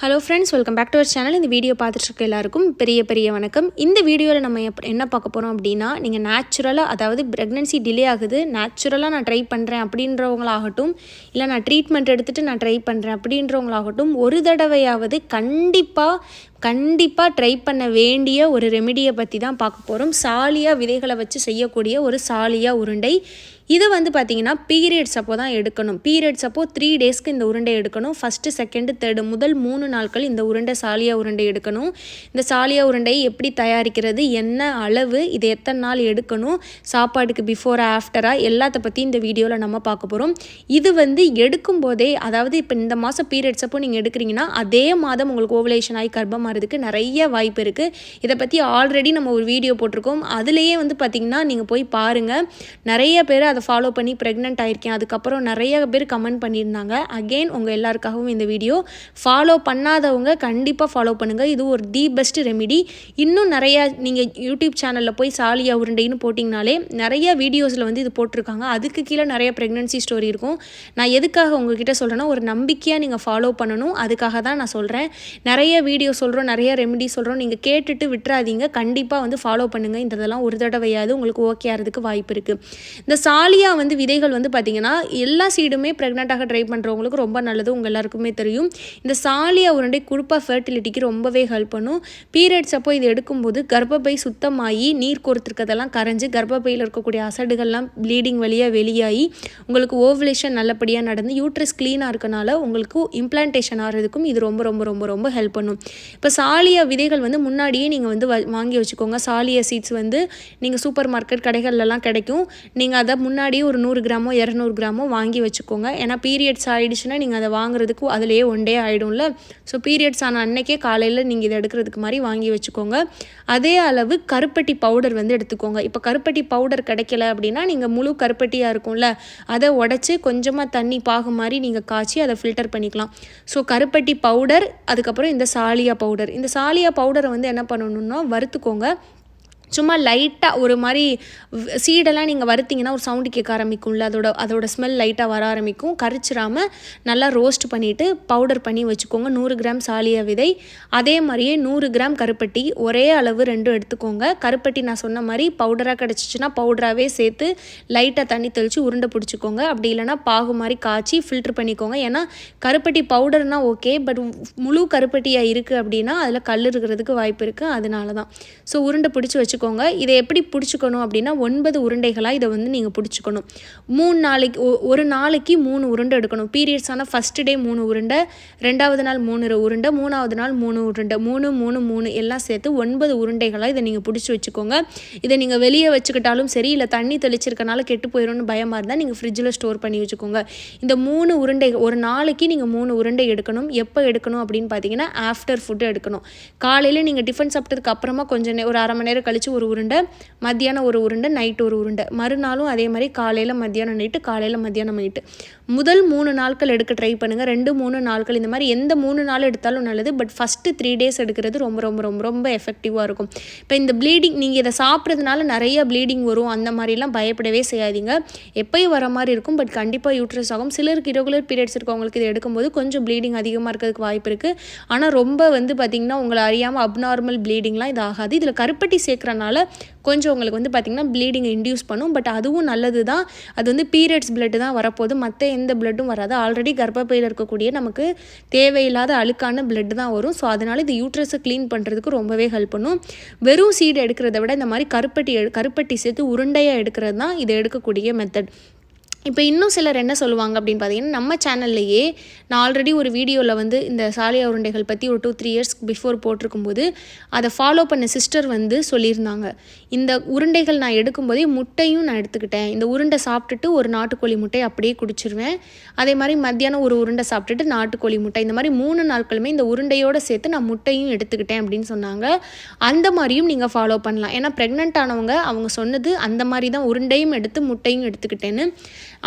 Hello friends, welcome back to our channel. இந்த video பார்த்துட்டு எல்லாருக்கும் பெரிய வணக்கம். இந்த வீடியோவில் நம்ம என்ன பார்க்க போகிறோம் அப்படின்னா, நீங்கள் நேச்சுரலாக, அதாவது ப்ரெக்னன்சி டிலே ஆகுது, நேச்சுரலாக நான் ட்ரை பண்ணுறேன் அப்படின்றவங்களாகட்டும், இல்லை நான் ட்ரீட்மெண்ட் எடுத்துகிட்டு நான் ட்ரை பண்ணுறேன் அப்படின்றவங்களாகட்டும், ஒரு தடவையாவது கண்டிப்பாக ட்ரை பண்ண வேண்டிய ஒரு ரெமிடியை பற்றி தான் பார்க்க போகிறோம். சாலியா விதைகளை வச்சு செய்யக்கூடிய ஒரு சாலியா உருண்டை. இது பார்த்திங்கன்னா பீரியட்ஸ் அப்போ தான் எடுக்கணும். பீரியட்ஸ் அப்போது 3 டேஸ்க்கு இந்த உருண்டை எடுக்கணும். ஃபஸ்ட்டு, செகண்டு, தேர்டு முதல் 3 நாட்கள் இந்த உருண்டை சாலியா உருண்டை எடுக்கணும். இந்த சாலியா உருண்டை எப்படி தயாரிக்கிறது, என்ன அளவு, இது எத்தனை நாள் எடுக்கணும், சாப்பாடுக்கு பிஃபோர் ஆஃப்டராக எல்லாத்த பற்றி இந்த வீடியோவில் நம்ம பார்க்க போகிறோம். இது எடுக்கும்போதே, அதாவது இப்போ இந்த மாதம் பீரியட்ஸ் அப்போ நீங்கள் எடுக்கிறீங்கன்னா அதே மாதம் உங்களுக்கு ஓவலேஷன் ஆகி கர்ப்பம் ஆகிறதுக்கு நிறைய வாய்ப்பு இருக்குது. இதை பற்றி ஆல்ரெடி நம்ம ஒரு வீடியோ போட்டிருக்கோம். அதுலேயே பார்த்திங்கன்னா நீங்கள் போய் பாருங்கள். நிறைய பேர் அதை ஃபாலோ பண்ணி ப்ரெக்னென்ட் ஆகிருக்கேன், அதுக்கப்புறம் நிறைய பேர் கமெண்ட் பண்ணியிருந்தாங்க. அகெயின் உங்கள் எல்லாருக்காகவும் இந்த வீடியோ. ஃபாலோ பண்ணாதவங்க கண்டிப்பாக ஃபாலோ பண்ணுங்கள். இது ஒரு தி பெஸ்ட் ரெமிடி. இன்னும் நிறையா நீங்கள் யூடியூப் சேனலில் போய் சாலியா உருண்டைன்னு போட்டிங்கனாலே நிறைய வீடியோஸில் இது போட்டிருக்காங்க. அதுக்கு கீழே நிறைய ப்ரெக்னன்சி ஸ்டோரி இருக்கும். நான் எதுக்காக உங்ககிட்ட சொல்கிறேன்னா, ஒரு நம்பிக்கையாக நீங்கள் ஃபாலோ பண்ணணும், அதுக்காக தான் நான் சொல்கிறேன். நிறைய வீடியோ சொல்கிறோம், நிறைய ரெமிடி சொல்கிறோம், நீங்கள் கேட்டுட்டு விட்டுறாதீங்க. கண்டிப்பாக ஃபாலோ பண்ணுங்கள். இதெல்லாம் ஒரு தடவையாவது உங்களுக்கு ஓகே ஆகிறதுக்கு வாய்ப்பு இருக்குது. இந்த சாலியா விதைகள் பார்த்திங்கன்னா எல்லா சீடுமே ப்ரெக்னெண்ட்டாக ட்ரை பண்ணுறவங்களுக்கு ரொம்ப நல்லது. உங்கள் எல்லாருக்குமே தெரியும். இந்த சாலியா உருண்டை குறிப்பாக ஃபர்டிலிட்டிக்கு ரொம்பவே ஹெல்ப் பண்ணும். பீரியட்ஸ் அப்போ இது எடுக்கும்போது கர்ப்பப்பை சுத்தமாகி நீர் கோர்த்துருக்கதெல்லாம் கரைஞ்சி கர்ப்பப்பையில் இருக்கக்கூடிய அசடுகள்லாம் ப்ளீடிங் வழியாக வெளியாகி உங்களுக்கு ஓவலேஷன் நல்லபடியாக நடந்து யூட்ரஸ் க்ளீனாக இருக்கனால உங்களுக்கு இம்ப்ளான்டேஷன் ஆகிறதுக்கும் இது ரொம்ப ரொம்ப ரொம்ப ரொம்ப ஹெல்ப் பண்ணும். இப்போ சாலியா விதைகள் முன்னாடியே நீங்கள் வாங்கி வச்சுக்கோங்க. சாலியா சீட்ஸ் நீங்கள் சூப்பர் மார்க்கெட் கடைகள்லாம் கிடைக்கும். நீங்கள் அதை முன்னாடியே ஒரு 100 கிராமோ 200 கிராமோ வாங்கி வச்சுக்கோங்க. ஏன்னா பீரியட்ஸ் ஆகிடுச்சுன்னா நீங்கள் அதை வாங்குறதுக்கு அதிலேயே 1 டே ஆகிடும்ல. ஸோ பீரியட்ஸ் ஆன அன்னைக்கே காலையில் நீங்கள் இதை எடுக்கிறதுக்கு மாதிரி வாங்கி வச்சுக்கோங்க. அதே அளவு கருப்பட்டி பவுடர் எடுத்துக்கோங்க. இப்போ கருப்பட்டி பவுடர் கிடைக்கல அப்படின்னா நீங்கள் முழு கருப்பட்டியாக இருக்கும்ல, அதை உடச்சி கொஞ்சமாக தண்ணி பாகு மாதிரி நீங்கள் காய்ச்சி அதை ஃபில்டர் பண்ணிக்கலாம். ஸோ கருப்பட்டி பவுடர், அதுக்கப்புறம் இந்த சாலியா பவுடர். இந்த சாலியா பவுடரை என்ன பண்ணணும்னா வறுத்துக்கோங்க. சும்மா லைட்டாக ஒரு மாதிரி சீடெல்லாம் நீங்கள் வறுத்திங்கன்னா ஒரு சவுண்டு கேட்க ஆரம்பிக்கும்ல, அதோட ஸ்மெல் லைட்டாக வர ஆரம்பிக்கும். கரிச்சிடாமல் நல்லா ரோஸ்ட் பண்ணிவிட்டு பவுடர் பண்ணி வச்சுக்கோங்க. 100 கிராம் சாலியா விதை, அதே மாதிரியே 100 கிராம் கருப்பட்டி, ஒரே அளவு 2 எடுத்துக்கோங்க. கருப்பட்டி நான் சொன்ன மாதிரி பவுடராக கிடச்சிச்சின்னா பவுடராகவே சேர்த்து லைட்டாக தண்ணி தெளித்து உருண்டை பிடிச்சிக்கோங்க. அப்படி இல்லைனா பாகு மாதிரி காய்ச்சி ஃபில்ட்ரு பண்ணிக்கோங்க. ஏன்னா கருப்பட்டி பவுடர்னால் ஓகே, பட் முழு கருப்பட்டியாக இருக்குது அப்படின்னா அதில் கல் இருக்கிறதுக்கு வாய்ப்பு இருக்குது. அதனால தான். ஸோ உருண்டை பிடிச்சி வச்சுக்கோங்க. இதை எப்படி பிடிச்சிக்கணும் அப்படின்னா 9 உருண்டைகளாக இதை நீங்கள் பிடிச்சிக்கணும். 3 நாளைக்கு ஒரு நாளைக்கு 3 உருண்டை எடுக்கணும். பீரியட்ஸ் ஆனால் ஃபஸ்ட்டு டே 3 உருண்டை, 2வது நாள் 3 உருண்டை, 3வது நாள் 3 உருண்டை, 3 3 3 எல்லாம் சேர்த்து 9 உருண்டைகளாக இதை நீங்கள் பிடிச்சி வச்சுக்கோங்க. இதை நீங்கள் வெளியே வச்சுக்கிட்டாலும் சரி, இல்லை தண்ணி தெளிச்சிருக்கனால கெட்டு போயிடும்னு பயமாக இருந்தால் நீங்கள் ஃப்ரிட்ஜில் ஸ்டோர் பண்ணி வச்சுக்கோங்க. இந்த 3 உருண்டை ஒரு நாளைக்கு நீங்கள் 3 உருண்டை எடுக்கணும். எப்போ எடுக்கணும் அப்படின்னு பார்த்தீங்கன்னா ஆஃப்டர் ஃபுட்டு எடுக்கணும். காலையில் நீங்கள் டிஃபன் சாப்பிட்டதுக்கு அப்புறமா கொஞ்சம் ஒரு அரை மணி நேரம் கழிச்சு ஒரு உருண்டை, மத்தியானம் ஒரு உருண்டை, நைட்டு ஒரு உருண்டை, மறுநாளும் அதே மாதிரி காலையில் மத்தியானம் நைட்டு, காலையில் மத்தியானம் நைட்டு. முதல் 3 நாட்கள் எடுக்க ட்ரை பண்ணுங்கள். 2-3 நாட்கள் இந்த மாதிரி எந்த 3 நாள் எடுத்தாலும் நல்லது. பட் ஃபஸ்ட்டு 3 டேஸ் எடுக்கிறது ரொம்ப ரொம்ப ரொம்ப ரொம்ப எஃபெக்டிவாக இருக்கும். இப்போ இந்த ப்ளீடிங் நீங்கள் இதை சாப்பிட்றதுனால நிறைய ப்ளீடிங் வரும் அந்த மாதிரிலாம் பயப்படவே செய்யாதீங்க. எப்போயும் வர மாதிரி இருக்கும், பட் கண்டிப்பாக யூட்ரஸ் ஆகும். சிலருக்கு இரகுலர் பீரியட்ஸ் இருக்கவங்களுக்கு இதை எடுக்கும்போது கொஞ்சம் ப்ளீடிங் அதிகமாக இருக்கிறதுக்கு வாய்ப்பு இருக்குது. ஆனால் ரொம்ப பார்த்திங்கன்னா உங்களை அறியாமல் அப்நார்மல் ப்ளீடிங்லாம் இது ஆகாது. இதில் கருப்பட்டி சேர்க்குறனால கொஞ்சம் உங்களுக்கு பார்த்திங்கன்னா ப்ளீடிங்கை இன்டியூஸ் பண்ணும். பட் அதுவும் நல்லது தான். அது பீரியட்ஸ் பிளட்டு தான் வரப்போகுது, மற்ற எந்த பிளட்டும் வராது. ஆல்ரெடி கர்ப்பப்பையில் இருக்கக்கூடிய நமக்கு தேவையில்லாத அழுக்கான பிளட் தான் வரும். ஸோ அதனால் இது யூட்ரஸை க்ளீன் பண்ணுறதுக்கு ரொம்பவே ஹெல்ப் பண்ணும். வெறும் சீடு எடுக்கிறத விட இந்த மாதிரி கருப்பட்டி சேர்த்து உருண்டையாக எடுக்கிறது தான் இதை எடுக்கக்கூடிய மெத்தட். இப்போ இன்னும் சிலர் என்ன சொல்லுவாங்க அப்படின்னு பார்த்தீங்கன்னா, நம்ம சேனல்லையே நான் ஆல்ரெடி ஒரு வீடியோவில் இந்த சாலியா உருண்டைகள் பற்றி ஒரு 2-3 இயர்ஸ் பிஃபோர் போட்டிருக்கும்போது அதை ஃபாலோ பண்ண சிஸ்டர் சொல்லியிருந்தாங்க. இந்த உருண்டைகள் நான் எடுக்கும்போதே முட்டையும் நான் எடுத்துக்கிட்டேன். இந்த உருண்டை சாப்பிட்டுட்டு ஒரு நாட்டுக்கோழி முட்டை அப்படியே குடிச்சிருவேன். அதே மாதிரி மத்தியானம் ஒரு உருண்டை சாப்பிட்டுட்டு நாட்டுக்கோழி முட்டை, இந்த மாதிரி 3 நாட்களுமே இந்த உருண்டையோடு சேர்த்து நான் முட்டையும் எடுத்துக்கிட்டேன் அப்படின்னு சொன்னாங்க. அந்த மாதிரியும் நீங்கள் ஃபாலோ பண்ணலாம். ஏன்னா ப்ரெக்னென்ட் ஆனவங்க அவங்க சொன்னது அந்த மாதிரி தான், உருண்டையும் எடுத்து முட்டையும் எடுத்துக்கிட்டேன்னு.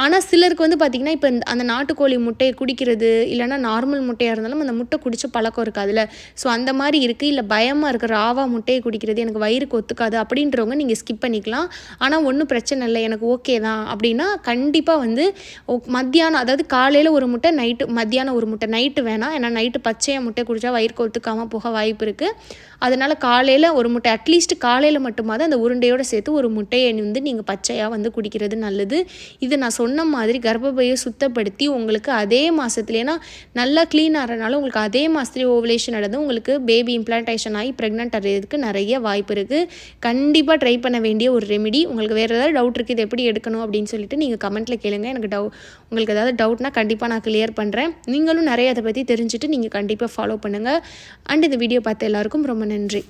ஆனால் சிலருக்கு வந்து பார்த்திங்கன்னா இப்போ அந்த நாட்டுக்கோழி முட்டையை குடிக்கிறது இல்லைனா நார்மல் முட்டையாக இருந்தாலும் அந்த முட்டை குடித்த பழக்கம் இருக்காதுல்ல. ஸோ அந்த மாதிரி இருக்குது. இல்லை பயமாக இருக்குது ராவா முட்டையை குடிக்கிறது எனக்கு வயிறுக்கு ஒத்துக்காது அப்படின்றவங்க நீங்கள் ஸ்கிப் பண்ணிக்கலாம். ஆனால் ஒன்றும் பிரச்சனை இல்லை எனக்கு ஓகே தான் அப்படின்னா கண்டிப்பாக வந்து மத்தியானம் அதாவது காலையில் ஒரு முட்டை மத்தியானம் ஒரு முட்டை நைட்டு வேணாம். ஏன்னா நைட்டு பச்சையாக முட்டை குடித்தா வயிறுக்கு ஒத்துக்காமல் போக வாய்ப்பு இருக்குது. அதனால் காலையில் ஒரு முட்டை அட்லீஸ்ட் காலையில் மட்டுமாவது அந்த உருண்டையோடு சேர்த்து ஒரு முட்டையை வந்து நீங்கள் பச்சையாக வந்து குடிக்கிறது நல்லது. இது நான் சொன்ன மாதிரி கர்ப்பப்பையை சுத்தப்படுத்தி உங்களுக்கு அதே மாதத்துல ஏன்னா நல்லா க்ளீன் ஆகிறனால உங்களுக்கு அதே மாதத்துலேயே ஓவலேஷன் நடந்து உங்களுக்கு பேபி இம்ப்ளான்டேஷன் ஆகி ப்ரெக்னென்ட் ஆகிறதுக்கு நிறைய வாய்ப்பு இருக்குது. கண்டிப்பாக ட்ரை பண்ண வேண்டிய ஒரு ரெமிடி. உங்களுக்கு வேறு ஏதாவது டவுட் இருக்குது இது எப்படி எடுக்கணும் அப்படின்னு சொல்லிட்டு நீங்கள் கமெண்ட்டில் கேளுங்க. எனக்கு உங்களுக்கு ஏதாவது டவுட்னா கண்டிப்பாக நான் கிளியர் பண்ணுறேன். நீங்களும் நிறைய அதை பற்றி தெரிஞ்சுட்டு நீங்கள் கண்டிப்பாக ஃபாலோ பண்ணுங்கள். அண்ட் இந்த வீடியோ பார்த்த எல்லாருக்கும் ரொம்ப நன்றி.